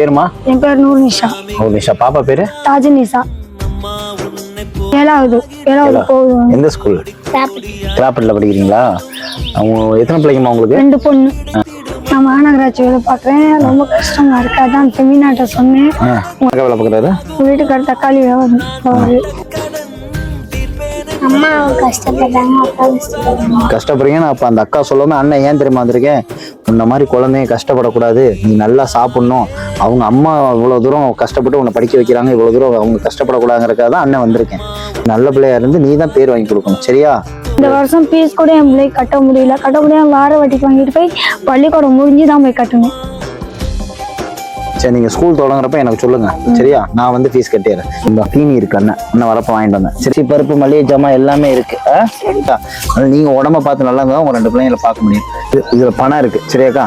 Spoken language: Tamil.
பேருமா? என் பேர் நூர்நிஷா. நூர்நிஷா. பாப்பா பேரு? தாஜ்நிஷா. ஏழாவது போகுது. எந்த ஸ்கூல்? கிளாப்பட்ல படிக்கிறீங்களா? அவங்க எத்தனை பிள்ளைங்கம்மா உங்களுக்கு? 2 பொண்ணு. நான் மாநகராட்சி வேலை பார்க்குறேன். ரொம்ப கஷ்டமா இருக்கு. அதான் செமினாட்ட சொன்னேன். வேலை பார்க்குறாரு. வீட்டுக்கார தக்காளி வியாபாரம். அம்மா கஷ்டப்படுறாங்க, அப்பா கஷ்டப்படுறீங்க. அப்ப அந்த அக்கா சொல்லாம அண்ணன் ஏன் தெரியுமா வந்திருக்கேன், இந்த மாதிரி குழந்தைய கஷ்டப்படக்கூடாது, நீ நல்லா சாப்பிடணும், அவங்க அம்மா இவ்வளவு தூரம் கஷ்டப்பட்டு உன்னை படிக்க வைக்கிறாங்க, இவ்வளவு தூரம் அவங்க கஷ்டப்படக்கூடாதுங்கிறதுக்காக தான் அண்ணன் வந்திருக்கேன். நல்ல பிள்ளையா இருந்து நீ தான் பேர் வாங்கி கொடுக்கணும், சரியா? இந்த வருஷம் ஃபீஸ் கூட என் பிள்ளை கட்ட முடியாம வார வட்டிக்கு வாங்கிட்டு போய் பள்ளிக்கூடம் முடிஞ்சுதான் போய் கட்டணும். சரி, நீங்க ஸ்கூல் தொடங்குறப்ப எனக்கு சொல்லுங்க, சரியா? நான் வந்து ஃபீஸ் கட்டிடுறேன். இந்த தீனி இருக்கு, அண்ணன் வரப்ப வாங்கிட்டு வந்தேன். சரி, பருப்பு, மளிகை ஜாமான் எல்லாமே இருக்கு. நீங்க உடம்ப பார்த்து நல்லா இருந்தா உங்க 2 பிள்ளைங்களை பார்க்க முடியும். இதுல பணம் இருக்கு, சரியாக்கா?